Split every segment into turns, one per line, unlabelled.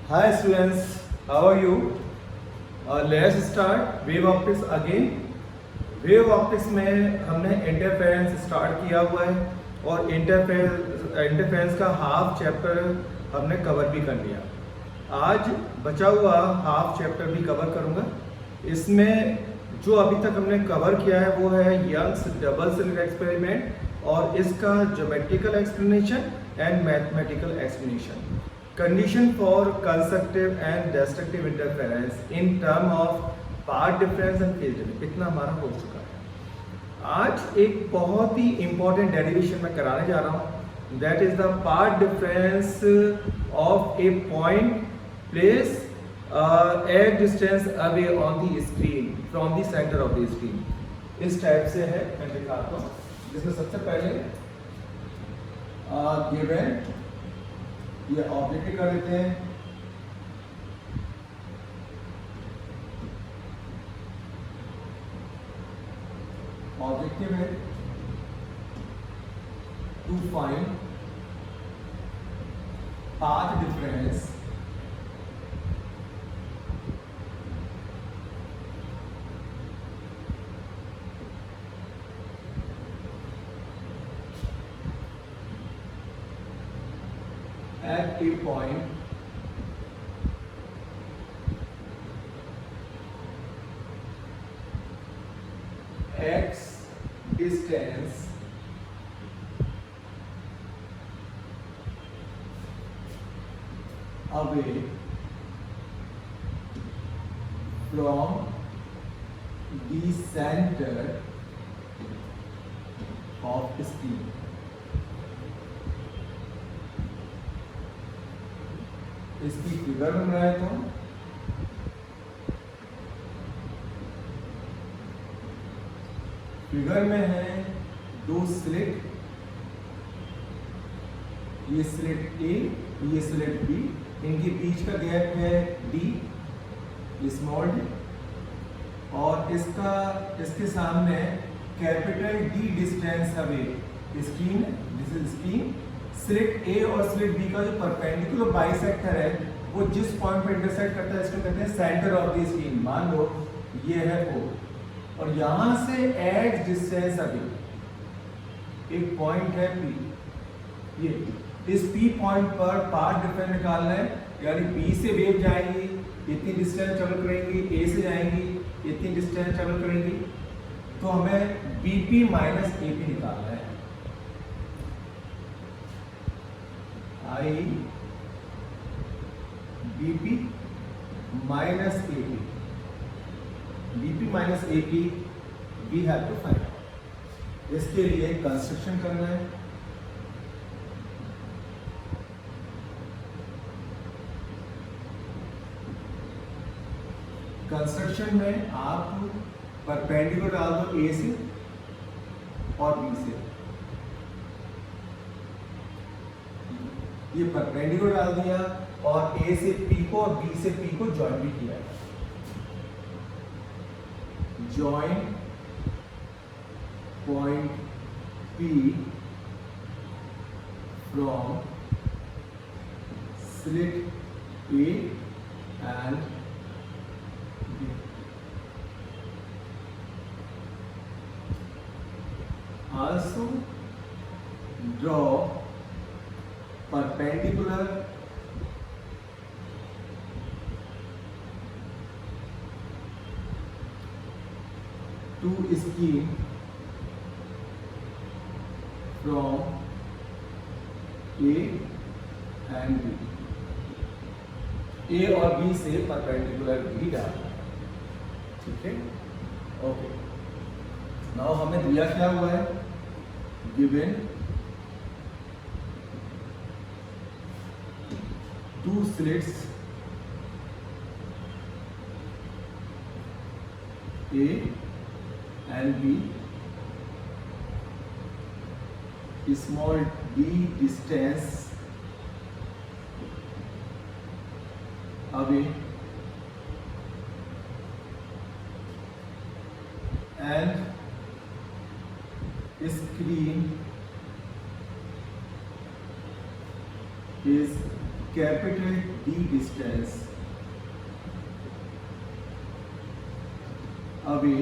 Hi students, how are you? Let's start wave optics again. Wave optics में हमने interference start किया हुआ है और इंटरफेरेंस का हाफ चैप्टर हमने कवर भी कर लिया। आज बचा हुआ हाफ चैप्टर भी कवर करूंगा। इसमें जो अभी तक हमने कवर किया है वो है यंग्स डबल स्लिट एक्सपेरिमेंट और इसका geometrical explanation and mathematical explanation. Condition for constructive and destructive interference in term of path difference and phase difference, इतना हमारा हो चुका है। आज एक बहुत ही इंपॉर्टेंट डेरिवेशन मैं कराने जा रहा हूँ, that is the path difference of A point place at distance away on the screen from the centre of the screen. इस टाइप से है, मैं दिखाता हूँ। जिसमें सबसे पहले गिवन ये ऑब्जेक्ट कर देते हैं। Objective है to find path difference at a point x distance away from the center of the screen. इसकी फिगर बन रहा है तो फिगर में है दो स्लिट, ये स्लिट ए, ये स्लिट बी, इनके बीच का गैप है डी, स्मॉल डी, और इसके सामने capital D distance away screen, this is screen. Slit A और स्लिट बी का जो परपेंडिकुलर बाइसेक्टर है वो जिस पॉइंट पर इंटरसेक्ट करता है इसको कहते हैं सेंटर ऑफ द स्क्रीन। मान लो ये है ओ, और यहां से एट डिस्टेंस अभी एक पॉइंट है पी। ये इस पी पॉइंट पर पार्ट डिफरेंस निकालना है, यानी बी से वेव जाएंगी, इतनी डिस्टेंस ट्रेवल करेंगी, ए से जाएंगी, इतनी डिस्टेंस ट्रेवल करेंगी, तो हमें बीपी माइनस एपी निकालना है। I BP minus AP, BP minus AP we have to find. इसके लिए कंस्ट्रक्शन करना है। कंस्ट्रक्शन में आप परपेंडिकुलर डाल दो A से और B से। ये परपेंडिकुलर डाल दिया और A से P को और B से P को ज्वाइन भी किया है। Join point P from slit A and B. Also draw perpendicular to screen from A and B। A और B से परपेंडिकुलर भी डालना, ठीक है। ओके, नाउ हमें दिया क्या हुआ है, given two slits A and B, small d distance away and screen is capital D distance away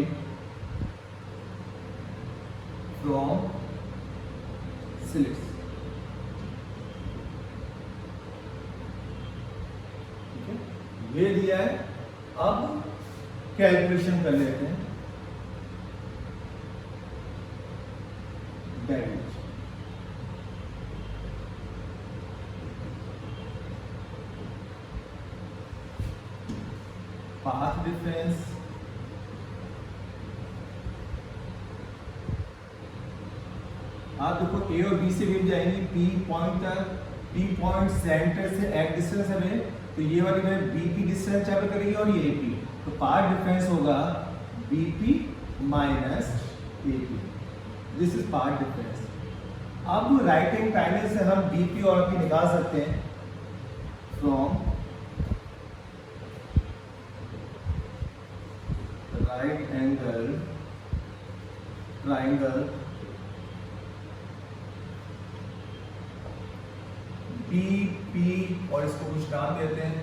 from slits. ये दिया है, अब कैलकुलेशन कर लेते हैं डैमेज। पाथ डिफरेंस आप देखो ए और बी से मिल जाएंगी, पी पॉइंट तक, पी पॉइंट सेंटर से एक डिस्टेंस है, तो ये वाली में बीपी डिस्टेंस चालू करेगी और ये एपी, तो पाथ डिफरेंस होगा BP minus AP. This is path difference. अब राइट हैंड ट्रायंगल से हम बीपी और एपी निकाल सकते हैं from right angle triangle BP, और इसको कुछ नाम देते हैं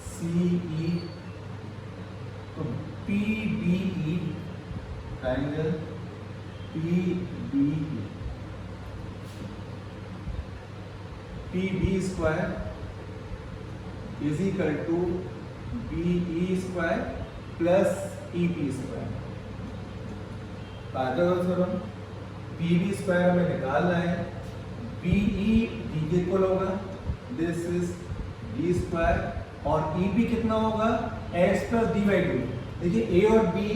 सीई, तो PBE triangle PBE, PB square is equal to BE square plus EP square. Pythagoras theorem, PB square हमें निकालना है, बीई डी के इक्वल होगा, दिस इज डी स्क्वायर, और ईपी कितना होगा x plus D by to. देखिए ए और बी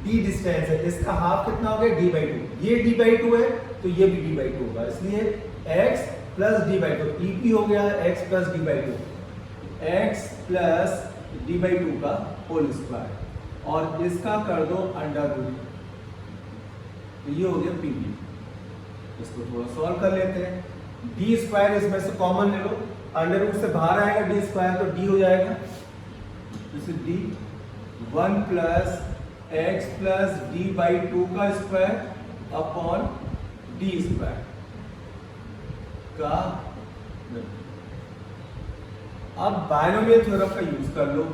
डी डिस्टेंस है, इसका हाफ कितना हो गया डी बाई टू, ये डी बाई टू है तो ये भी डी बाई टू होगा, इसलिए x plus D by to, EP हो गया x plus D by to, x plus D by two का होल स्क्वायर, और इसका कर दो अंडर रूट, तो ये हो गया पीबी। इसको थोड़ा सॉल्व कर लेते हैं, डी स्क्वायर इसमें से कॉमन ले लो, अंडर रूट से बाहर आएगा डी स्क्वायर तो डी हो जाएगा, जैसे D 1 plus X plus D by two का स्क्वायर अपॉन डी स्क्वायर का। अब बायनोमियल थ्योरम का यूज कर लो,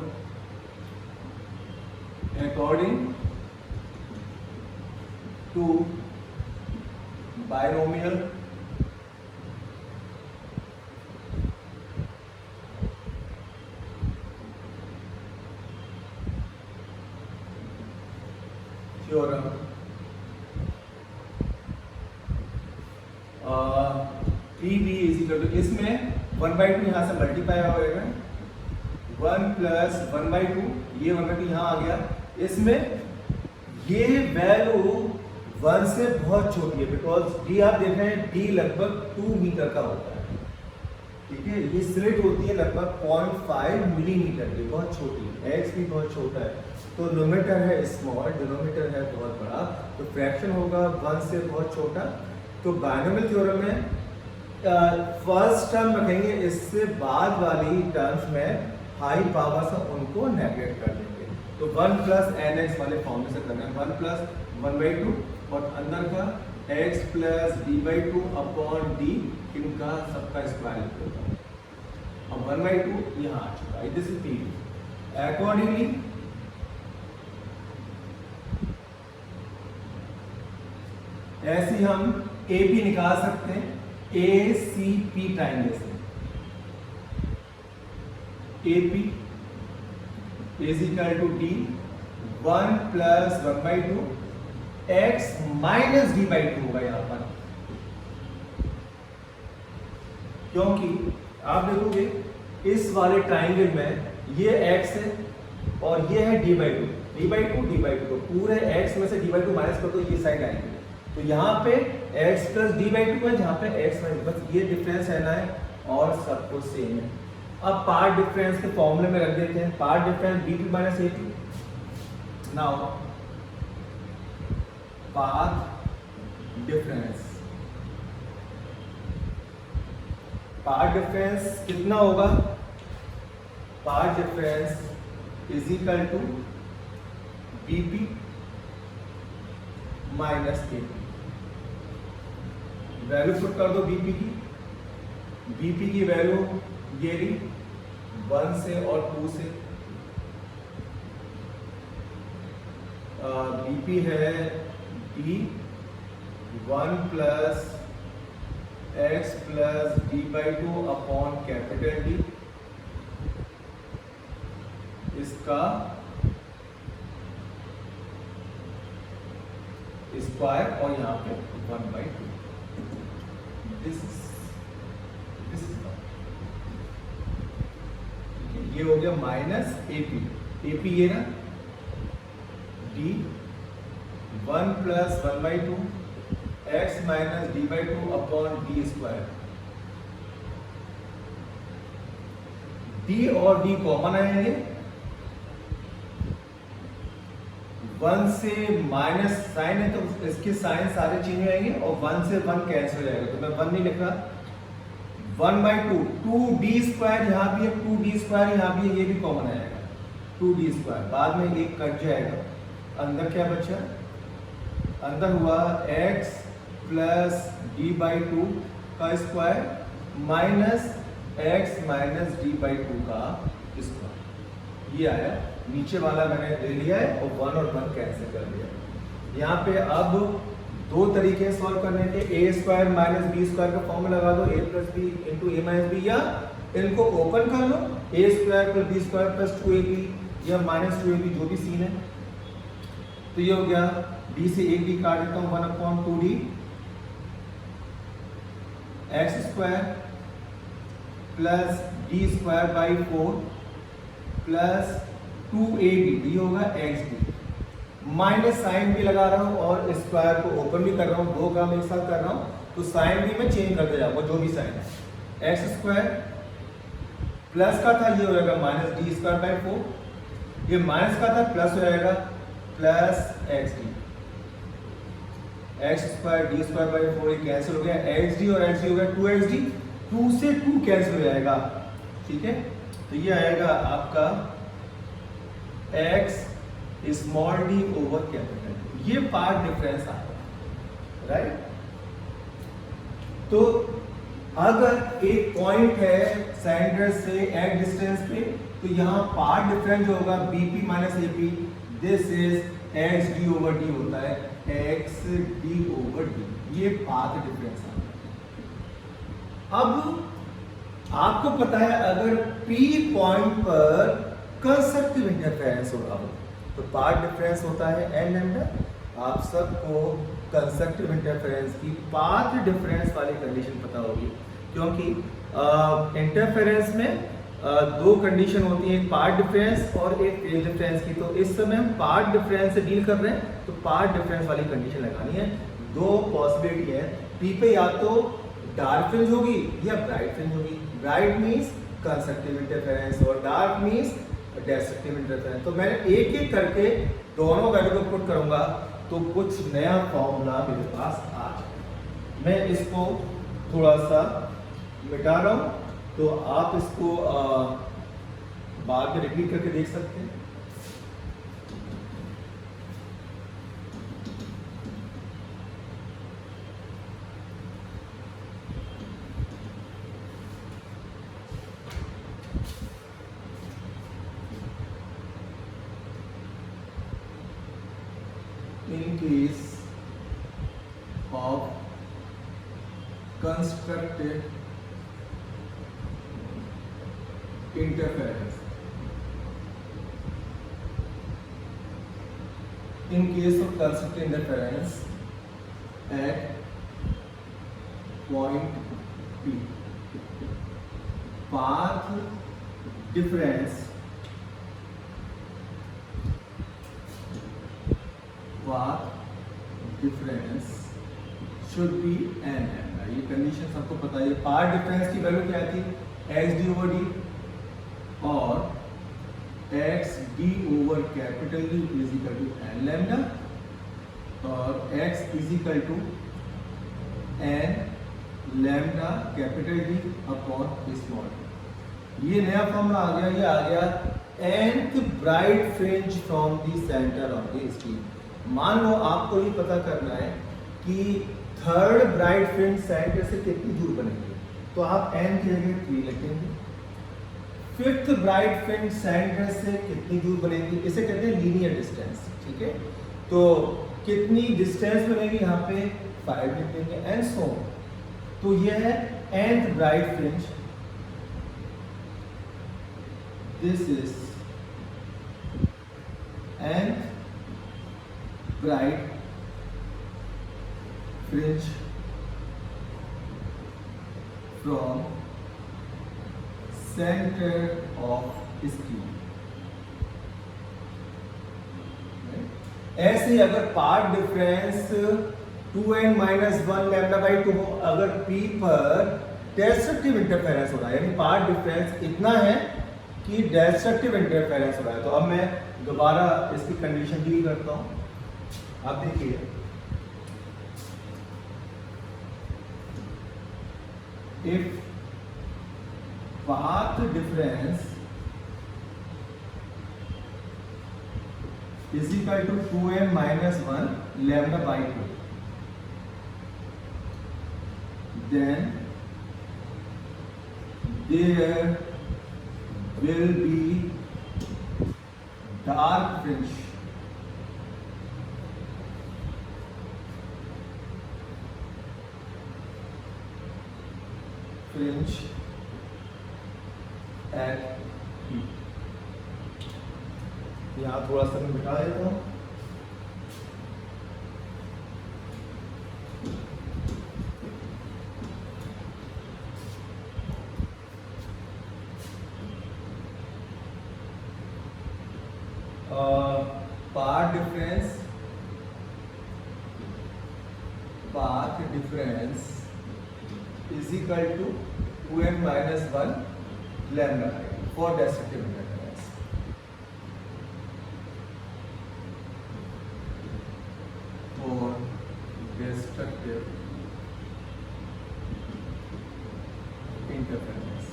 according to binomial theorem, P B is equal to, इसमें 1/2 यहाँ से मल्टीप्लाई होगा, 1 प्लस 1/2, ये 1/2 यहाँ आ गया, इसमें ये वैल्यू 1 से बहुत छोटी है, बिकॉज डी आप देख रहे हैं डी लगभग 2 मीटर का होता है, ठीक है, ये स्लिट होती है लगभग 0.5 मिलीमीटर की, बहुत छोटी है, एक्स भी बहुत छोटा है, तो नोमीटर है स्मॉल, डिनोमीटर है बहुत बड़ा, तो फ्रैक्शन होगा 1 से बहुत छोटा। तो बायनोमियल थ्योरम में फर्स्ट टर्म रखेंगे, इससे बाद वाली टर्म्स में हाई पावर से उनको नेगलेक्ट कर देंगे, तो 1 प्लस एन एक्स वाले फॉर्म में से करना है, 1 प्लस 1/2 और अंदर का x plus D by two upon D, इनका सबका स्क्वायर होगा, अब 1/2 यहाँ आ चुका है, दिस इज पी। अकॉर्डिंगली ऐसे हम ए पी निकाल सकते हैं, ए सी पी ट्रायंगल से, A P is equal to D 1 plus 1/2 x minus D by two होगा यहां पर, क्योंकि आप देखोगे इस वाले ट्रायंगल में ये x है और ये है D by to, D by to D by to, तो पूरे x में से डी बाई टू माइनस कर दो, ये साइड आएंगे, तो यहाँ पे x plus D by to है, जहाँ पे x माइनस, बस ये डिफरेंस है ना, और सब कुछ सेम है। अब पार्ट डिफरेंस के फॉर्मूले में रख देते हैं, part difference b2 minus a2, now path difference, path difference कितना होगा, path difference is equal to BP minus AP, value put कर दो बीपी की बीपी की वैल्यू ये रही 1 से और 2 से। बीपी है D 1 plus X plus D by 2 upon capital D, इसका स्क्वायर और यहाँ पे 1/2। दिस इज ये हो गया माइनस एपी। एपी ये ना D 1 plus 1/2 x minus D by 2 upon D square. D और डी कॉमन आएंगे, 1 से माइनस साइन है तो इसके साइन सारे चेंज हो जाएंगे और 1 से 1 कैंसिल हो जाएगा, तो मैं 1 नहीं लिख रहा। 1/2 2d² यहाँ भी है, 2d² यहाँ भी है, ये भी कॉमन आएगा 2d²। बाद में एक कट जाएगा, अंदर क्या बचा? अंदर हुआ x प्लस डी बाई 2 का square minus x minus D by 2 का स्क्वायर। ये आया, नीचे वाला मैंने ले लिया है और 1 और 1 कैंसिल कर दिया। यहाँ पे अब दो तरीके सॉल्व करने के, a² माइनस b² का फॉर्मूला लगा दो, a plus b into a minus b, या इनको ओपन कर लो a² plus b² plus 2ab या माइनस 2ab, जो भी सीन है। तो ये हो गया, d से एक d काट देता हूँ, 1/2d x² plus d² by 4 plus 2ab, ये होगा xd। माइनस साइन भी लगा रहा हूँ और स्क्वायर को ओपन भी कर रहा हूँ, दो काम एक साथ कर रहा हूँ, तो साइन भी मैं चेंज करते जाऊंगा, जो भी साइन है। x² प्लस का था, ये हो जाएगा माइनस d² बाई 4, ये माइनस का था, प्लस हो जाएगा plus xd। x² d² by 4 ये कैंसिल हो गया, xd और xd हो गया 2xd, 2 से 2 कैंसिल हो जाएगा, ठीक है। तो ये आएगा आपका x small d over capital D, ये पार्ट डिफरेंस आएगा, राइट। तो अगर एक पॉइंट है सेंटर से एक डिस्टेंस पे, तो यहाँ पार्ट डिफरेंस जो होगा bp minus ap, this is xd over d होता है, xd ओवर d, ये पाथ डिफरेंस आता है। अब आपको पता है अगर p पॉइंट पर कंस्ट्रक्टिव इंटरफेरेंस हो रहा हो तो पार्ट डिफरेंस होता है n लैम्डा। आप सबको कंस्ट्रक्टिव इंटरफेरेंस की पाथ डिफरेंस वाली कंडीशन पता होगी, क्योंकि इंटरफेरेंस में दो कंडीशन होती है, एक पार्ट डिफरेंस और एक फेज डिफरेंस की। तो इस समय हम पार्ट डिफरेंस से डील कर रहे हैं, तो पार्ट डिफरेंस वाली कंडीशन लगानी है। दो पॉसिबिलिटी है, पी पे या तो डार्क फ्रिंज होगी या ब्राइट फ्रिंज होगी। ब्राइट मीन्स कंस्ट्रक्टिव इंटरफेरेंस और डार्क मीन्स डिस्ट्रक्टिव इंटरफेरेंस। तो मैं एक एक करके दोनों वैल्यू को पुट करूंगा तो कुछ नया फॉर्मूला मेरे पास आ जाएगा। मैं इसको थोड़ा सा मिटा रहा हूं, तो आप इसको बाद में रिपीट करके देख सकते हैं। In case of constructive interference, in case of constructive interference at point P, path difference should be n lambda. ये कंडीशन सबको पता है। पार्ट डिफरेंस की वैल्यू क्या थी? xd ओवर d और xd over capital D is equal to n lambda और x is equal to n lambda capital D upon small d। ये नया फॉर्मूला आ गया, ये आ गया nth bright fringe from the centre of the screen. मान लो आपको ये पता करना है कि थर्ड ब्राइट फ्रिंज सेंटर से कितनी दूर बनेगी। तो आप n की जगह 3 लिखेंगे। फिफ्थ ब्राइट फ्रिंज सेंटर से कितनी दूर बनेगी, इसे कहते हैं लीनियर डिस्टेंस, ठीक है। तो कितनी डिस्टेंस बनेगी, यहाँ पे 5 लिख देंगे एंड सो। तो यह है nth bright fringe, this is nth bright fringe from center of screen। ऐसे ही अगर path difference 2n minus 1 lambda by 2 हो, अगर P पर डेस्ट्रक्टिव इंटरफेरेंस हो रहा है, यानी पार्ट डिफरेंस इतना है कि डेस्ट्रक्टिव इंटरफेरेंस हो रहा है, तो अब मैं दोबारा इसकी कंडीशन डील करता हूं। आप देखिए, if path difference is equal to 2n minus 1 lambda by 2, then there will be dark fringe at P। यहाँ थोड़ा सा मैं बिठा देता हूँ। Path difference is equal to 2n minus 1 lambda for destructive interference। For destructive interference,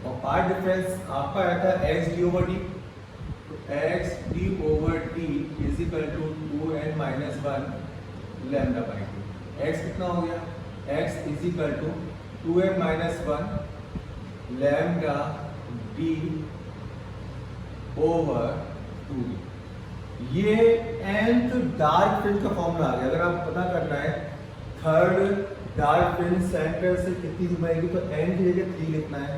और path difference आपका आया था x d over d, x d over d is equal to 2n minus 1 lambda by 2। x कितना हो गया, x is equal to 2n minus 1 lambda d over 2। ये nth dark fringe का formula आ गया। अगर आप पता करना है थर्ड डार्क फ्रिंज सेंटर से कितनी दूर बनेगी, तो n की जगह 3 लिखना है।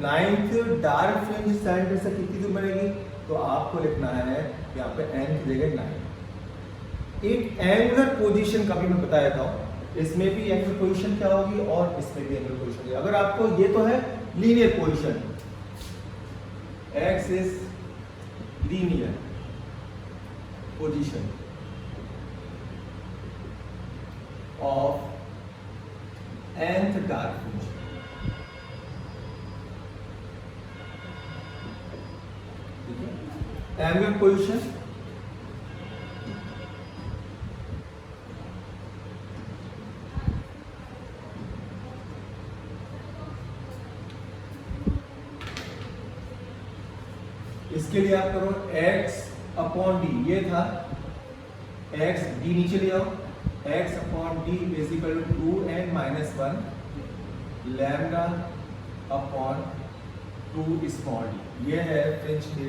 नाइन्थ डार्क फ्रिंज सेंटर से कितनी दूर बनेगी, तो आपको लिखना है यहाँ पे n की जगह 9। एक एंगुलर पोजीशन का भी मैं बता देता हूं, इसमें भी एंगुलर पोजीशन क्या होगी और इसमें भी एंगुलर पोजीशन होगी। अगर आपको ये तो है linear position, x is linear position of nth dark fringe, angular position इसके लिए आप करो x अपॉन डी, ये था x, d नीचे ले आओ, x upon d is equal to 2n minus 1 lambda upon 2 small d. ये है फ्रिंज के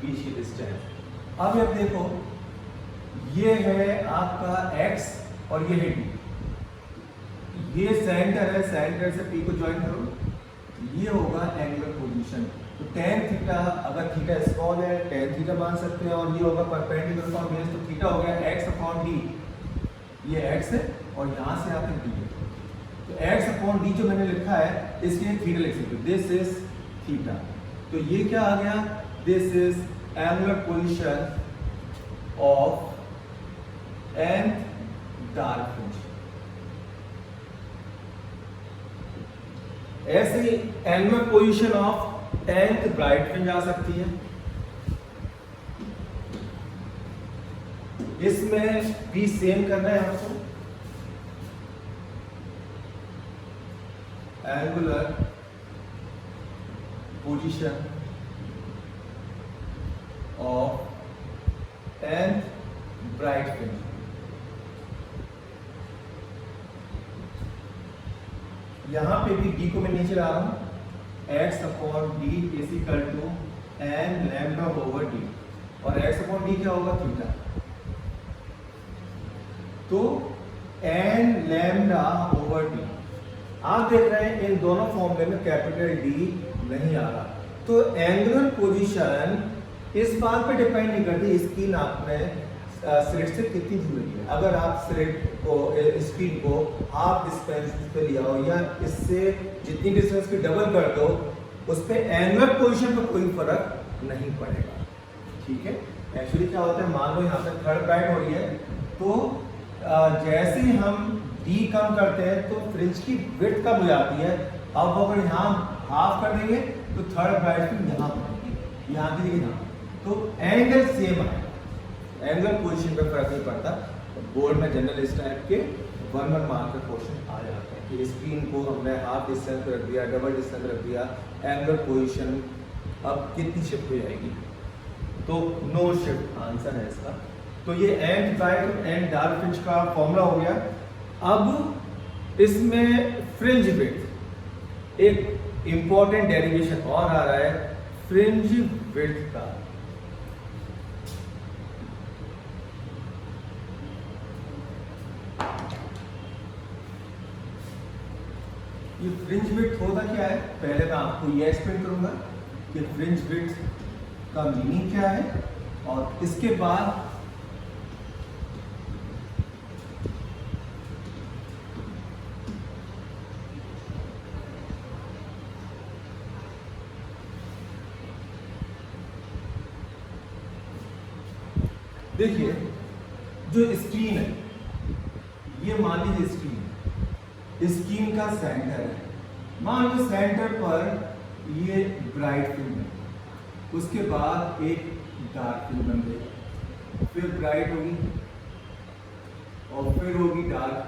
बीच की डिस्टेंस। अब आप देखो, ये है आपका x और ये है d, ये सेंटर है, सेंटर से p को ज्वाइन करो, ये होगा एंगुलर पोजीशन। तो tan थीटा, अगर थीटा स्मॉल है tan थीटा मान सकते हैं, और ये होगा परपेंडिकुलर फॉर बेस, तो थीटा हो गया x अपॉन डी, ये x है और यहाँ से आते d है, तो x अपॉन डी जो मैंने लिखा है इसके थीटा लिख सकते हो, दिस इज थीटा। तो ये क्या आ गया, this is angular position of nth dark fringe. ऐसे ही angular position of 10th bright fringe आ सकती है। इसमें भी सेम करना है आपको, angular position of 10th bright fringe. यहाँ पे भी डी को मैं नीचे ला रहा हूँ, x upon d is equal to n lambda over d, और एक्स अपॉन डी क्या होगा, थीटा। तो एन लैम्डा ओवर डी, आप देख रहे हैं इन दोनों फॉर्मूले में कैपिटल डी नहीं आ रहा। तो एंगुलर पोजीशन इस बात पे डिपेंड नहीं करती स्क्रीन आपने स्लिट से कितनी दूर है। अगर आप स्लिट को स्क्रीन को हाफ डिस्टेंस पे लिया हो या इससे जितनी डिस्टेंस की डबल कर दो, उस पे एंगुलर पोजीशन पे कोई फर्क नहीं पड़ेगा, ठीक है। एक्चुअली क्या होता है, मान लो यहाँ पे थर्ड ब्राइट हो रही है, तो जैसे ही हम डी कम करते हैं तो फ्रिंज की विड्थ कम हो जाती है। अब अगर यहाँ हाफ कर देंगे तो थर्ड ब्राइट यहाँ पड़ेगी, यहाँ की जगह यहाँ, तो एंगल सेम है, एंगल पोजीशन पे फर्क नहीं पड़ता। बोर्ड में जनरल इस टाइप के 1-1 मार्क का क्वेश्चन आ जाते हैं कि स्क्रीन को हमने हाफ डिस्टेंस रख दिया, डबल डिस्टेंस रख दिया, एंगल पोजीशन अब कितनी शिफ्ट हो जाएगी, तो नो शिफ्ट आंसर है इसका। तो ये एंड ब्राइट और एंड डार्क फ्रिंज का फॉर्मूला हो गया। अब इसमें फ्रिंज विड्थ, एक इंपॉर्टेंट डेरिवेशन और आ रहा है फ्रिंज विड्थ का। ये फ्रिंज विड्थ होता क्या है, पहले मैं आपको ये एक्सप्लेन करूंगा कि फ्रिंज विड्थ का मीनिंग क्या है, और इसके बाद देखिए जो स्क्रीन है, ये मान लीजिए स्क्रीन का सेंटर है, मान लो सेंटर पर ये ब्राइट फिल्म है, उसके बाद एक डार्क फिल्म बन गई, फिर ब्राइट होगी और फिर होगी डार्क,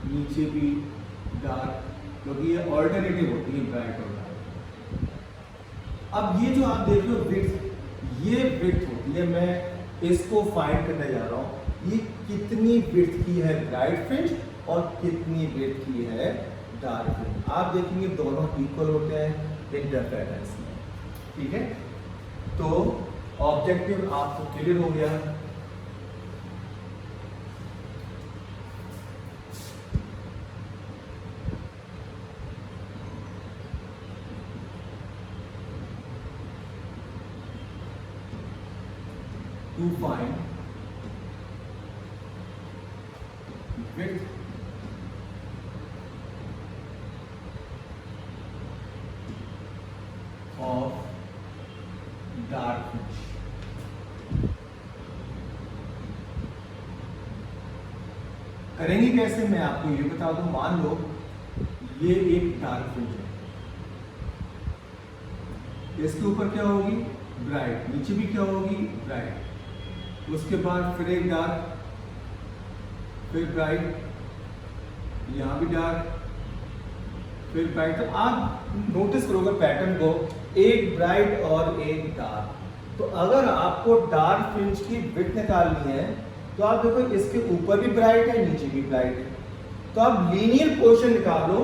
नीचे भी डार्क, क्योंकि ये ऑल्टरनेटिव होती है ब्राइट और डार्क। अब ये जो आप देख रहे हो विड्थ, ये विड्थ होती है, मैं इसको फाइंड करने जा रहा हूँ, ये कितनी विड्थ की है ब्राइट फ्रिंज और कितनी विड्थ की है डार्क फ्रिंज। आप देखेंगे दोनों इक्वल होते हैं इंटरफेरेंस में, ठीक है। तो ऑब्जेक्टिव आपको क्लियर हो गया। To find width of dark fringe, करेंगे कैसे, मैं आपको ये बता दूं। मान लो ये एक डार्क फ्रिंज है, इसके ऊपर क्या होगी, ब्राइट, नीचे भी क्या होगी, ब्राइट, उसके बाद फिर एक डार्क, फिर ब्राइट, यहाँ भी डार्क, फिर ब्राइट। तो आप नोटिस करोगे पैटर्न को, एक ब्राइट और एक डार्क। तो अगर आपको डार्क फ्रिंज की विड्थ निकालनी है तो आप देखो इसके ऊपर भी ब्राइट है, नीचे भी ब्राइट है, तो आप लीनियर पोर्शन निकालो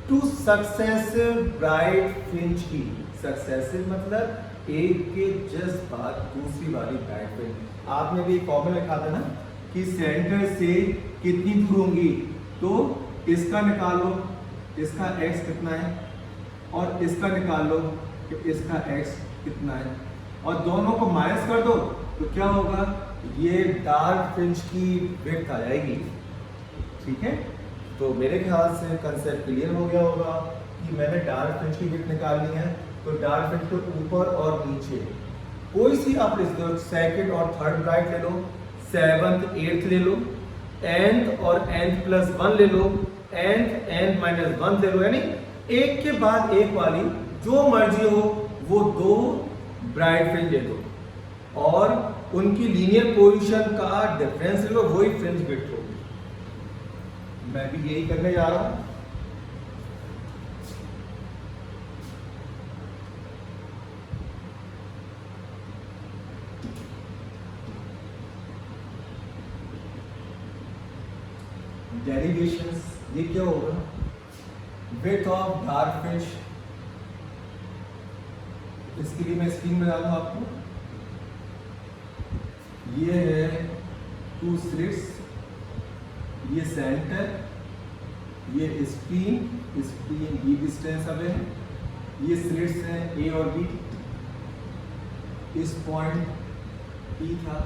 टू सक्सेसिव ब्राइट फ्रिंज की। सक्सेसिव मतलब एक के जस्ट बाद दूसरी वाली ब्राइट फ्रिंज। आपने भी एक फॉर्मूला लिखा था ना कि सेंटर से कितनी दूर होंगी, तो इसका निकालो, इसका x कितना है, और इसका निकाल लो कि इसका x कितना है, और दोनों को माइनस कर दो तो क्या होगा, ये डार्क फ्रिंज की विड्थ आ जाएगी, ठीक है। तो मेरे ख्याल से कंसेप्ट क्लियर हो गया होगा कि मैंने डार्क फ्रिंज की विड्थ निकालनी है, तो डार्क फ्रिंज के ऊपर और नीचे कोई सी आप लिख दो, सेकंड और थर्ड ब्राइट ले लो, 7th 8th ले लो, nth और nth प्लस 1 ले लो, nth n माइनस 1 ले लो, यानी एक के बाद एक वाली जो मर्जी हो वो दो ब्राइट फ्रिंज ले लो और उनकी लीनियर पोजीशन का डिफरेंस ले लो, वही फ्रिंज विड्थ होगी। मैं भी यही करने जा रहा हूं। डेरिवेशंस ये क्या होगा, विड्थ ऑफ डार्क फ्रिंज। इसके लिए मैं स्क्रीन में डालूँ आपको। ये है 2 स्लिट्स, ये सेंटर, ये स्क्रीन बी डिस्टेंस अवे है, ये स्लिट्स हैं ए और बी। इस पॉइंट पी था,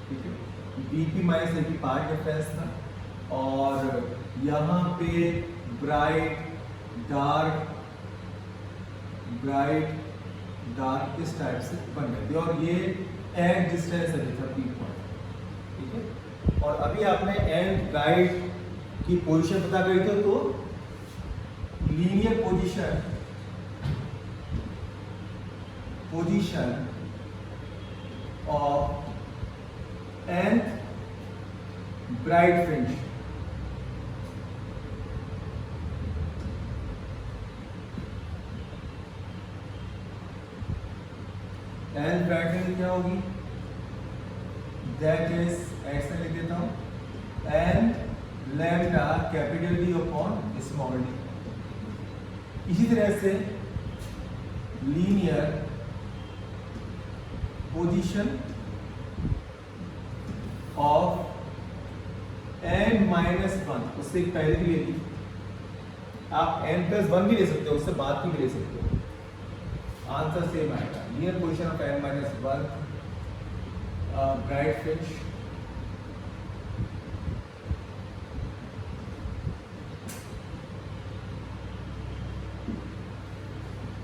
ठीक है, b p minus a p path difference था, और यहाँ पे ब्राइट डार्क इस टाइप से बन गए थे, और ये एंड डिस्टेंस है था पी पॉइंट, ठीक है। और अभी आपने एंड ब्राइट की पोजीशन पता करी थी, तो linear position of and bright fringe, and bright fringe क्या होगी, दैट इज ऐसे लिख देता हूं, and lambda capital D upon small D. इसी तरह से linear position of n minus 1, उससे पहले भी लेती, आप n प्लस 1 भी ले सकते हो, उससे बाद की भी ले सकते हो, आंसर सेम आएगा। Linear position of n minus 1 bright fringe,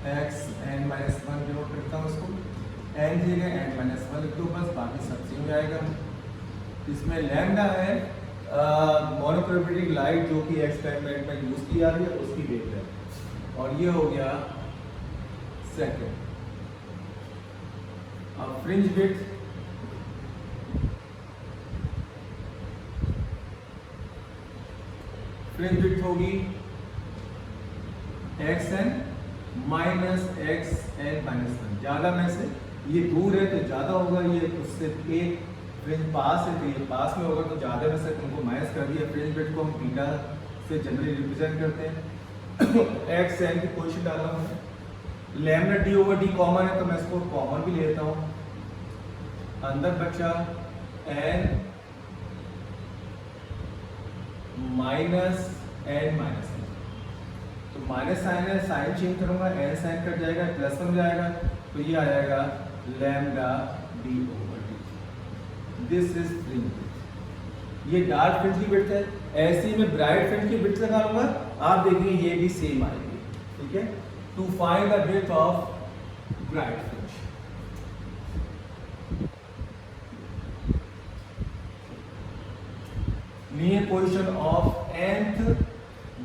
x n minus 1 denote करता हूँ उसको, n की जगह n माइनस 1 लिख दो बस, बाकी सब सेम हो जाएगा। इसमें लैम्डा है मोनोक्रोमेटिक लाइट जो कि एक्सपेरिमेंट में यूज की जा रही है, उसकी वेवलेंथ, और ये हो गया सेकंड। अब फ्रिंज विड्थ, फ्रिंज विड्थ होगी xn माइनस xn माइनस 1। ज़्यादा में से ये दूर है तो ज़्यादा होगा, ये उससे एक फ्रिंज पास है तो ये पास में होगा, तो ज़्यादा में से उनको माइनस कर दिया। फ्रिंज विड्थ को हम बीटा से जनरली रिप्रेजेंट करते हैं। xn की पोजीशन डाला हूँ, lambda D over D common है तो मैं इसको कॉमन भी ले लेता हूँ, अंदर बचा n माइनस n माइनस 1, तो माइनस साइन है, साइन चेंज करूंगा, n साइन कट जाएगा, प्लस 1 जाएगा, तो ये आ जाएगा lambda D over D. This is fringe width. ये डार्क फ्रिंज की विड्थ है। ऐसे ही मैं ब्राइट फ्रिंज की विड्थ लगा लूंगा, आप देखिए ये भी सेम आएगी, ठीक है। To find the width of bright fringe, linear position of nth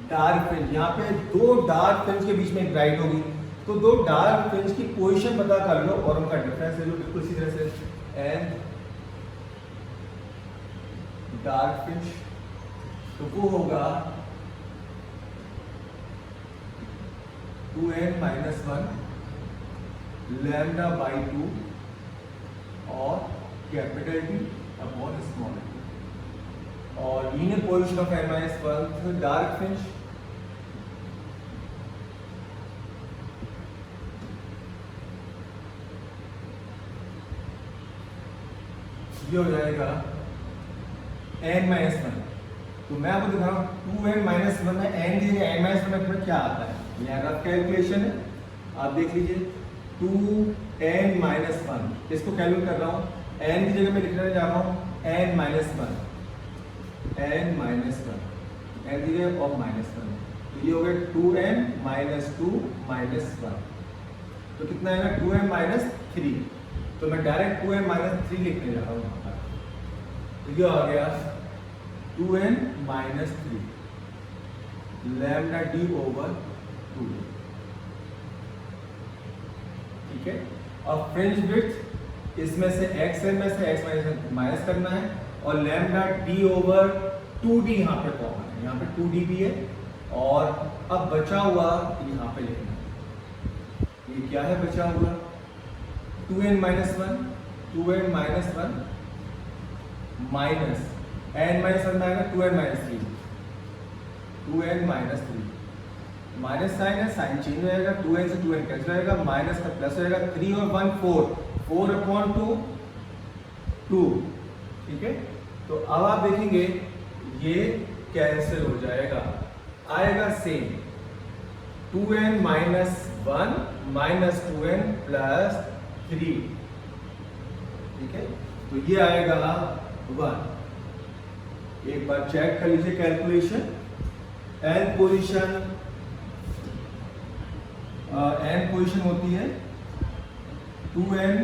dark fringe, यहाँ पे दो डार्क फ्रिंज के बीच में ब्राइट होगी, तो दो डार्क फ्रिंज की पोजीशन पता कर लो और उनका डिफरेंस ले लो, बिल्कुल इसी तरह से n डार्क फ्रिंज, तो वो होगा 2n माइनस 1 लैम्डा बाई 2 और capital D upon small D. और linear position of n minus 1 dark fringe, ये हो जाएगा n माइनस 1। तो मैं आपको दिखा रहा हूँ 2n माइनस 1 में n की जगह n माइनस 1 में क्या आता है, यह रफ कैलकुलेशन है, आप देख लीजिए 2n माइनस 1, इसको कैलकुलेट कर रहा हूँ, n की जगह में लिखने जा रहा हूँ n minus 1, n minus 1, n की जगह और माइनस 1, तो ये हो गया 2n माइनस 2 माइनस 1, तो कितना आएगा 2n माइनस 3, तो मैं डायरेक्ट 2n माइनस 3 लिखने जा रहा हूँ यहाँ पर, तो ये आ गया 2n minus 3 lambda D over 2, ठीक है। और फ्रिंज विड्थ इसमें से xn में से x माइनस करना है, और लैम्डा डी ओवर 2d यहाँ पे कॉमन है, यहाँ पे 2d भी है, और अब बचा हुआ यहाँ पे लिखना है, ये क्या है बचा हुआ 2n minus 1 minus n minus one में आएगा 2n minus 3, 2n minus 3, minus sign है, साइन चेंज हो जाएगा, 2n से 2n कैंसिल हो जाएगा, माइनस का प्लस हो जाएगा, 3 और 1 4, 4/2 2, ठीक है। तो अब आप देखेंगे ये कैंसिल हो जाएगा, आएगा same 2n minus 1 minus 2n plus 3, ठीक है। तो ये आएगा 1। एक बार चेक कर लीजिए कैलकुलेशन, एन पोजीशन होती है 2n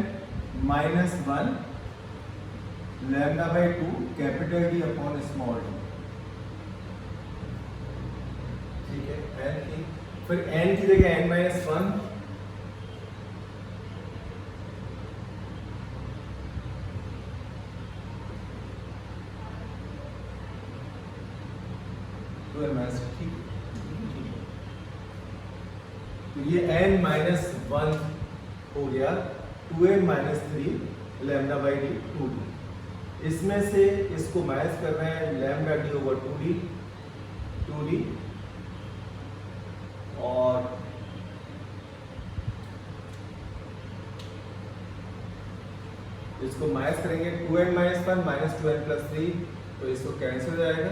minus 1 lambda by 2 capital D upon small D, ठीक है। एन की फिर एन की जगह n माइनस 1, ठीक, तो ये n माइनस 1 हो गया 2n minus 3 lambda by D 2d। इसमें से इसको माइनस कर रहे हैं लैम्डा डी ओवर 2d, और इसको माइनस करेंगे 2n minus 1 minus 2n plus 3, तो इसको कैंसिल हो जाएगा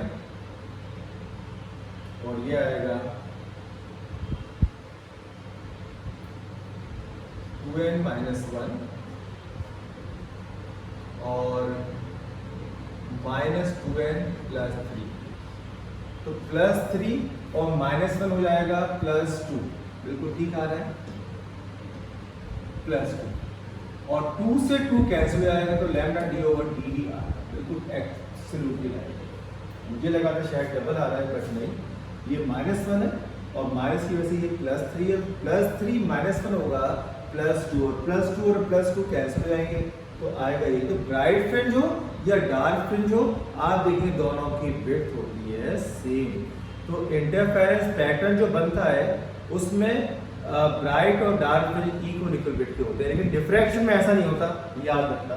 और ये आएगा 2n माइनस 1 और माइनस 2n प्लस 3, तो प्लस 3 और माइनस 1 हो जाएगा प्लस 2, बिल्कुल ठीक आ रहा है, प्लस 2 और 2 से 2 कैंसिल हो जाएगा, तो lambda D over D D आ रहा है, बिल्कुल एब्सोल्युटली राइट। मुझे लगा था शायद डबल आ रहा है, बट नहीं, ये माइनस 1 है और माइनस की वजह से ये प्लस 3 है, प्लस 3 माइनस 1 होगा प्लस 2 और प्लस 2 और प्लस 2 कैंसिल हो जाएंगे, तो आएगा ये। तो ब्राइट फ्रिंज हो या डार्क फ्रिंज हो, आप देखिए दोनों की विड्थ होती है सेम। तो इंटरफेरेंस पैटर्न जो बनता है उसमें ब्राइट और डार्क फ्रिंज इक्वल विड्थ के होते हैं, लेकिन डिफ्रैक्शन में ऐसा नहीं होता, याद रखना।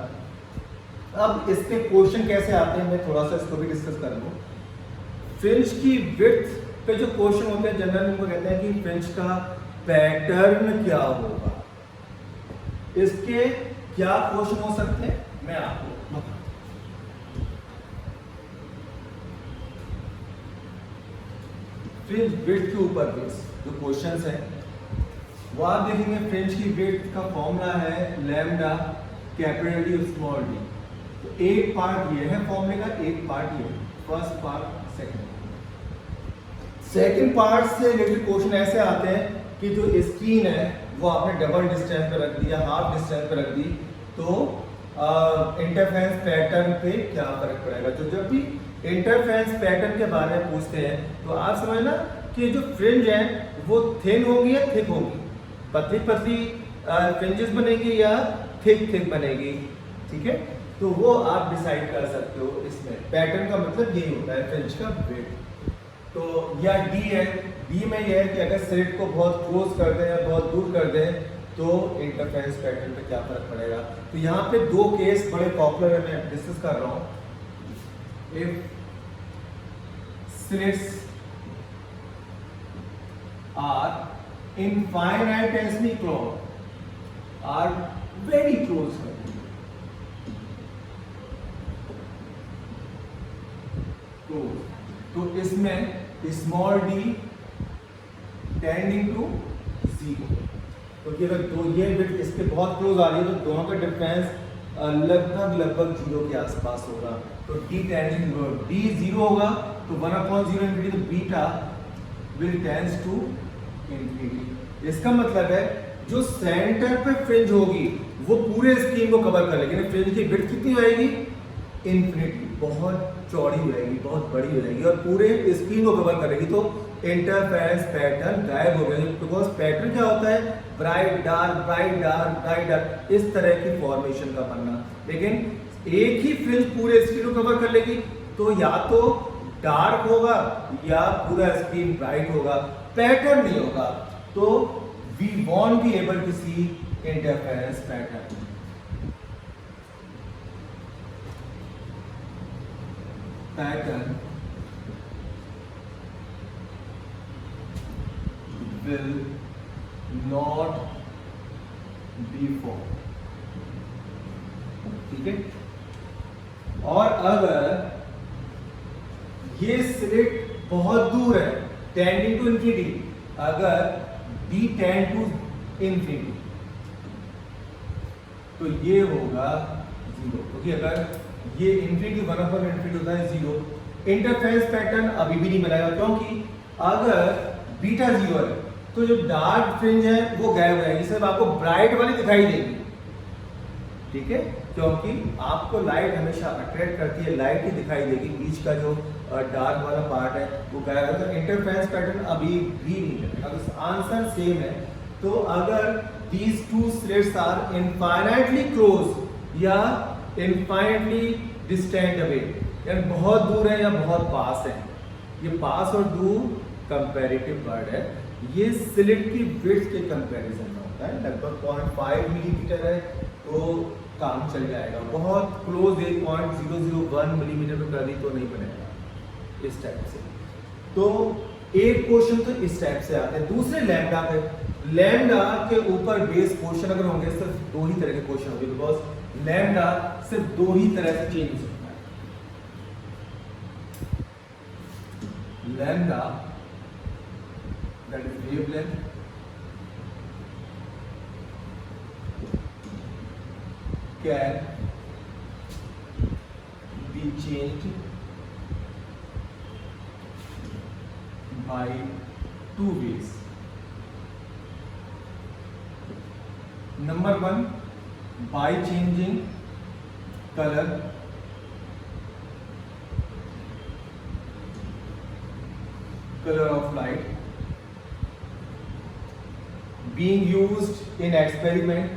अब इसके क्वेश्चन कैसे आते हैं मैं थोड़ा सा इसको भी डिस्कस कर लूँ। फ्रिंज की विड्थ पे जो क्वेश्चन होते हैं जनरल उनको कहते हैं कि फ्रिंज का पैटर्न क्या होगा, इसके क्या क्वेश्चन हो सकते हैं मैं आपको बताऊं। फ्रिंज विड्थ के ऊपर बेस जो क्वेश्चंस हैं वो आप देखेंगे। फ्रिंज की विड्थ का फॉर्मूला है lambda capital D small D. तो एक पार्ट ये है फॉर्मूले का, एक पार्ट ये, फर्स्ट पार्ट सेकंड पार्ट से रिलेटेड क्वेश्चन ऐसे आते हैं कि जो स्क्रीन है वो आपने डबल डिस्टेंस पे रख दिया, हाफ डिस्टेंस पे रख दी, तो इंटरफेरेंस पैटर्न पे क्या फर्क पड़ेगा। तो जब भी इंटरफेरेंस पैटर्न के बारे में पूछते हैं तो आप समझना कि जो फ्रिंज है वो थिन होगी या थिक होगी, पतली पतली फ्रिंजेस बनेगी या थिक बनेगी, ठीक है। तो वो आप डिसाइड कर सकते हो। इसमें पैटर्न का मतलब यही होता है फ्रिंज का वेट। तो या डी है, डी में यह है कि अगर स्लिट को बहुत क्लोज कर दें या बहुत दूर कर दें तो इंटरफेरेंस पैटर्न पे क्या फर्क पड़ेगा। तो यहाँ पे दो केस बड़े पॉपुलर है, मैं डिस्कस कर रहा हूँ। If slits are infinitesimally close, are very close, तो इसमें स्मॉल डी टेंडिंग टू 0, क्योंकि अगर दो ये बिट इसके बहुत क्लोज आ रही है तो दोनों का डिफरेंस लगभग 0 के आसपास होगा। तो डी टेंडिंग टू डी 0 होगा तो 1/0 इनफिनिटी, तो beta will tends to infinity. इसका मतलब है जो सेंटर पे फ्रिंज होगी वो पूरे स्क्रीन को कवर कर लेगी। फ्रिंज की विड्थ कितनी होएगी? इनफिनिटी, बहुत चौड़ी हो जाएगी, बहुत बड़ी हो जाएगी और पूरे स्क्रीन को कवर करेगी। तो इंटरफेरेंस पैटर्न गायब हो गया, बिकॉज पैटर्न क्या होता है? Bright dark, bright dark, bright dark, इस तरह की फॉर्मेशन का बनना। लेकिन एक ही फ्रिंज पूरे स्क्रीन को कवर कर लेगी तो या तो डार्क होगा या पूरा स्क्रीन ब्राइट होगा, पैटर्न नहीं होगा। तो we won't be able to see interference pattern. pattern will not be formed. ठीक है, और अगर ये स्लिट बहुत दूर है टेंडिंग टू इंफिनिटी, अगर b टेंड टू इंफिनिटी तो ये होगा जीरो, क्योंकि अगर ये इंफिनिटी 1/इंफिनिटी होता है जीरो, इंटरफेरेंस पैटर्न अभी भी नहीं मिलेगा, क्योंकि अगर बीटा जीरो है तो जो डार्क फ्रिंज है वो गायब हो जाएगी, सिर्फ आपको ब्राइट वाली दिखाई देगी। ठीक है, क्योंकि आपको लाइट हमेशा अट्रैक्ट करती है, लाइट ही दिखाई देगी, बीच का जो डार्क वाला पार्ट है वो गायब है, तो इंटरफेरेंस पैटर्न अभी भी नहीं है। अगर आंसर सेम है तो अगर these two slits are infinitely close या infinitely distant away, यानी बहुत दूर है या बहुत पास है, ये पास और दूर कंपैरेटिव वर्ड है, ये स्लिट की विड्थ के कंपैरिजन में होता है। लगभग 0.5 मिलीमीटर है तो काम चल जाएगा, बहुत क्लोज है 0.001 मिलीमीटर पे कर दी तो नहीं बनेगा, इस टाइप से। तो एक क्वेश्चन तो इस टाइप से आते हैं। दूसरे लैम्डा पे, लैम्डा के ऊपर बेस क्वेश्चन अगर होंगे सिर्फ दो ही तरह के क्वेश्चन होंगे, बिकॉज लैम्डा सिर्फ दो ही तरह से चेंज हो सकता है। Lambda that is wavelength, can be changed by two ways. Number one, by changing color, color of light, being used in experiment,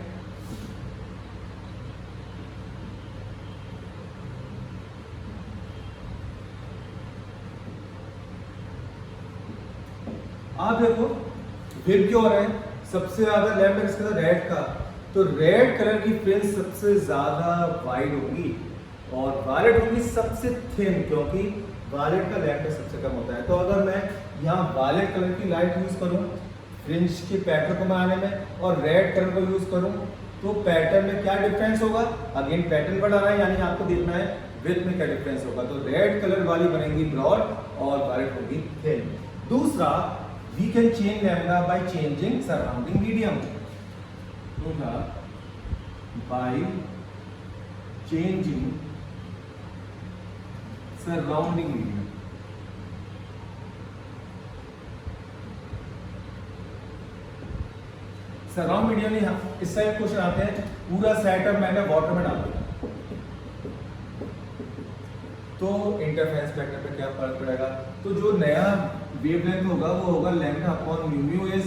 आप देखो फिर क्यों हो रहा है, सबसे ज्यादा लैम्डा किसका था, रेड का, तो रेड कलर की फ्रिंज सबसे ज्यादा वाइड होगी और वायलेट होगी सबसे थिन, क्योंकि वायलेट का लैम्डा सबसे कम होता है। तो अगर मैं यहाँ वायलेट कलर की लाइट यूज करूँ फ्रिंज के पैटर्न को बनाने में और रेड कलर को यूज करूँ तो पैटर्न में क्या डिफरेंस होगा, अगेन पैटर्न बढ़ाना है, यानी आपको देखना है विड्थ में क्या डिफरेंस होगा। तो रेड कलर वाली बनेगी ब्रॉड और वायलेट होगी थिन। दूसरा, we can change lambda by changing surrounding medium, by changing surrounding medium। Surround medium में इस टाइप क्वेश्चन आते हैं, पूरा सेटअप मैंने वाटर में डाल दिया तो इंटरफेरेंस पैटर्न पे क्या फर्क पड़ेगा, तो जो नया वेवलेंथ होगा वो होगा lambda upon mu, mu is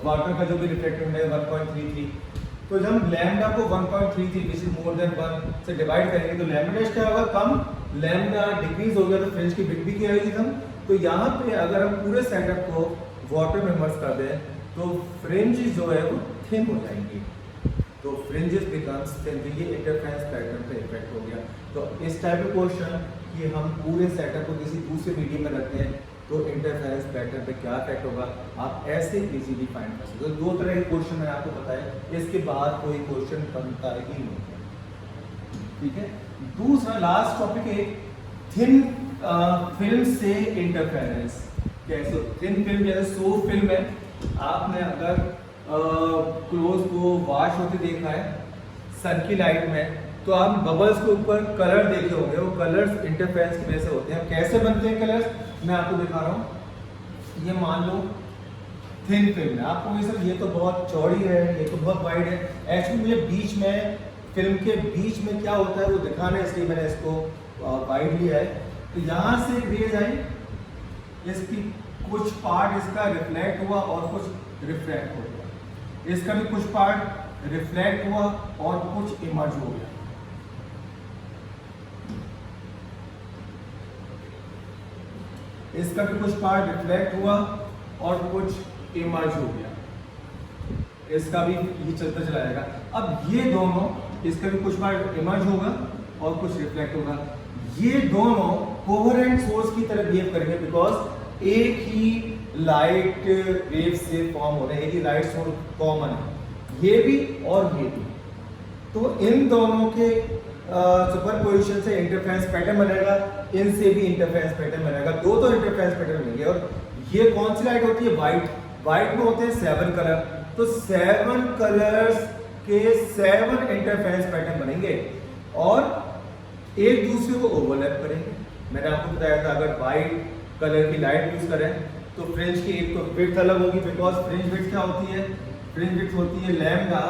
water का जो भी रिफ्लेक्टिव है 1.33, तो जब हम लैम्डा को 1.33 विच इज मोर देन 1 से डिवाइड करेंगे तो लैम्डा डैश क्या होगा, कम, लैम्डा डिक्रीज हो गया तो फ्रिंज की विड्थ भी क्या होगी कम। तो यहाँ पे अगर हम पूरे सेटअप को वाटर में इमर्स कर दें तो फ्रिंज जो है वो थिन हो जाएंगी, तो फ्रिंजेस बिकम्स थिन, तो ये इंटरफेरेंस पैटर्न पे इफेक्ट हो गया। तो इस टाइप के क्वेश्चन कि हम पूरे सेटअप को किसी दूसरे मीडियम में रखते हैं तो इंटरफेरेंस पैटर्न पे क्या इफेक्ट होगा, आप ऐसे इजीली फाइंड कर सकते हो। तो दो तरह के क्वेश्चन मैंने आपको बताया, इसके बाद कोई क्वेश्चन बनता ही नहीं। ठीक है, दूसरा लास्ट टॉपिक है थिन फिल्म से इंटरफेरेंस। कैसे थिन फिल्म, जैसे सोप फिल्म है, आपने अगर क्लोज को वॉश होते देखा है सन की लाइट में तो आप बबल्स के ऊपर कलर देखे होंगे, वो कलर्स इंटरफेरेंस की वजह से होते हैं। कैसे बनते हैं कलर्स, मैं आपको दिखा रहा हूँ। ये मान लो थिन फिल्म है, आपको ये सब, ये तो बहुत चौड़ी है, ये तो बहुत वाइड है, एक्चुअली मुझे बीच में फिल्म के बीच में क्या होता है वो दिखाना है, इसलिए मैंने इसको वाइड लिया है। तो यहाँ से रेज आई, इसकी कुछ पार्ट इसका रिफ्लेक्ट हुआ और कुछ रिफ्रैक्ट हो गया, इसका भी कुछ पार्ट रिफ्लेक्ट हुआ और कुछ इमर्ज हो गया। इसका भी कुछ पार्ट रिफ्लेक्ट हुआ और कुछ इमर्ज हो गया, इसका भी ये चलता चला जाएगा। अब ये दोनों, इसका भी कुछ पार्ट इमर्ज होगा और कुछ रिफ्लेक्ट होगा। ये दोनों कोहेरेंट सोर्स की तरह बिहेव करेंगे बिकॉज एक ही लाइट वेव से फॉर्म हो रहे हैं, एक ही लाइट सोर्स कॉमन है, ये भी और ये भी। तो इन दोनों के सुपरपोजिशन से इंटरफेरेंस पैटर्न बनेगा, इनसे भी इंटरफेरेंस पैटर्न बनेगा, दो तो इंटरफेरेंस पैटर्न बनेंगे। और ये कौन सी लाइट होती है? व्हाइट। व्हाइट में होते हैं 7 कलर, तो 7 कलर्स के 7 इंटरफेरेंस पैटर्न बनेंगे और एक दूसरे को ओवरलैप करेंगे। मैंने आपको बताया था अगर व्हाइट कलर की लाइट यूज करें तो फ्रिंज की एक तो विड्थ अलग होगी, बिकॉज फ्रिंज विड्थ क्या होती है? फ्रिंज विड्थ होती है लैम्डा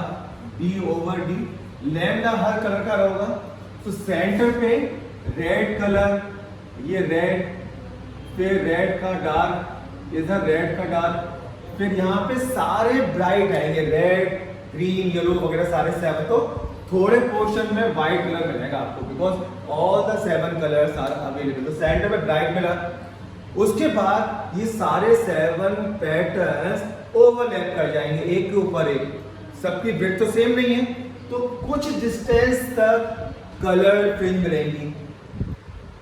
d/d। लैम्डा हर कलर का रहेगा, तो सेंटर पे रेड कलर, ये रेड, फिर रेड का डार्क, इधर रेड का डार्क, फिर यहाँ पे सारे ब्राइट आएंगे, रेड, ग्रीन, येलो वगैरह सारे 7। तो थोड़े पोर्शन में व्हाइट कलर मिलेगा आपको because all the 7 colours are available. तो सेंटर में ब्राइट मिला, उसके बाद ये सारे 7 पैटर्न्स ओवरलैप कर जाएंगे एक के ऊपर एक। सबकी विड्थ तो सेम नहीं है, तो कुछ डिस्टेंस तक कलर फ्रिंज मिलेंगी,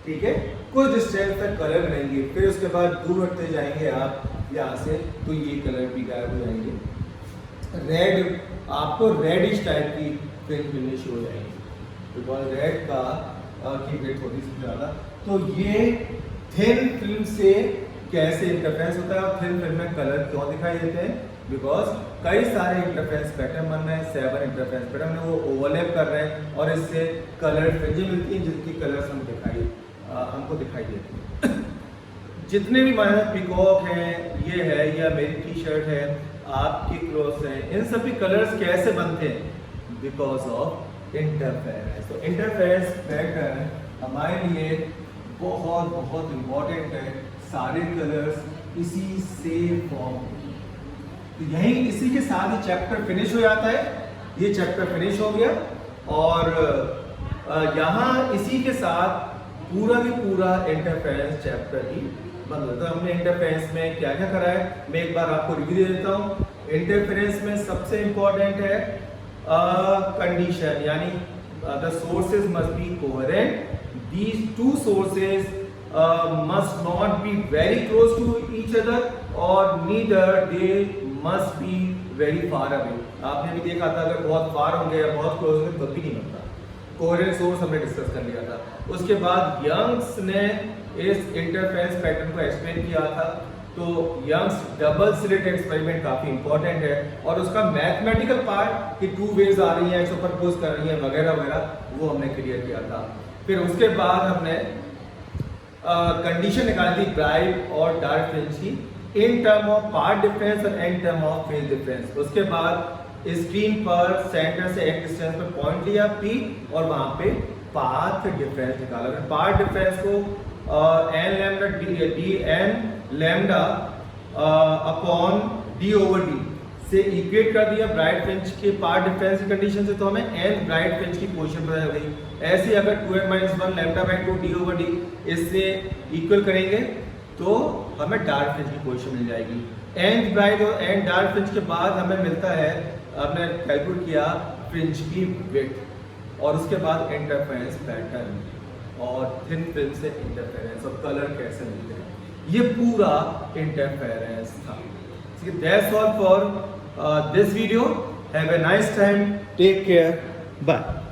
ठीक है, कुछ डिस्टेंस तक कलर मिलेंगे। फिर उसके बाद दूर हटते जाएंगे आप यहाँ से, तो ये कलर भी गायब हो जाएंगे। रेड, आपको रेडिश टाइप की फ्रिंज मिलनी शुरू हो जाएंगी बिकॉज रेड का की विड्थ होती है ज़्यादा। तो ये थिन फिल्म से कैसे इंटरफेरेंस होता है और थिन फिल्म में कलर क्यों दिखाई देते हैं? बिकॉज कई सारे इंटरफेरेंस पैटर्न बन रहे हैं, 7 इंटरफेरेंस पैटर्न वो ओवरलैप कर रहे हैं और इससे कलर फ्रिंजें मिलती हैं जिनकी कलर्स हमको दिखाई देती हैं। जितने भी हमारे पिकॉक हैं, ये है या मेरी टी शर्ट है, आपकी क्लोथ्स हैं, इन सभी कलर्स कैसे बनते हैं? Because of interference. तो इंटरफेरेंस पैटर्न हमारे लिए बहुत बहुत इंपॉर्टेंट है। सारे कलर्स इसी से फॉर्म होते हैं। तो यही इसी के साथ ये चैप्टर फिनिश हो जाता है। ये चैप्टर फिनिश हो गया और यहाँ इसी के साथ पूरा की पूरा इंटरफेरेंस चैप्टर ही बंद होता है। हमने इंटरफेरेंस में क्या क्या करा है मैं एक बार आपको रिव्यू दे देता हूँ। इंटरफेरेंस में सबसे इंपॉर्टेंट है कंडीशन, यानी the sources must be coherent, these two sources must not be very close to each other or neither they must be very far away। आपने भी देखा था अगर बहुत फार होंगे या बहुत क्लोज होंगे तो भी नहीं बनता। कोहेरेंट सोर्स हमने डिस्कस कर लिया था। उसके बाद यंग्स ने इस इंटरफेरेंस पैटर्न को एक्सप्लेन किया था। तो यंग्स डबल स्लिट एक्सपेरिमेंट काफी इंपॉर्टेंट है और उसका मैथमेटिकल पार्ट कि 2 वेव्स आ रही हैं, सुपरपोज कर रही हैं वगैरह वगैरह, वो हमने क्लियर किया था। फिर उसके बाद हमने कंडीशन निकाली थी ब्राइट और डार्क फ्रिंज की in term of path difference और in term of phase difference. उसके बाद स्क्रीन पर सेंटर से एक डिस्टेंस पे पॉइंट लिया P और वहां पे पाथ डिफरेंस निकाला। फिर पाथ डिफरेंस को n lambda d n lambda upon d/d से इक्वेट कर दिया ब्राइट फ्रिंज के पाथ डिफरेंस की कंडीशन से, तो हमें n ब्राइट फ्रिंज की पोजीशन पता चल गई। ऐसे अगर 2n-1 λ/2 d/d इससे इक्वल करेंगे तो हमें डार्क फ्रिंज की पोजीशन मिल जाएगी। n ब्राइट और n डार्क फ्रिंज के बाद हमें मिलता है, हमने कैलकुलेट किया फ्रिंज की विड्थ और उसके बाद इंटरफेरेंस पैटर्न और थिन फिल्म से इंटरफेरेंस और कलर कैसे मिलते हैं, ये पूरा इंटरफेरेंस था। That's all for this video. Have a nice time. Take care. Bye.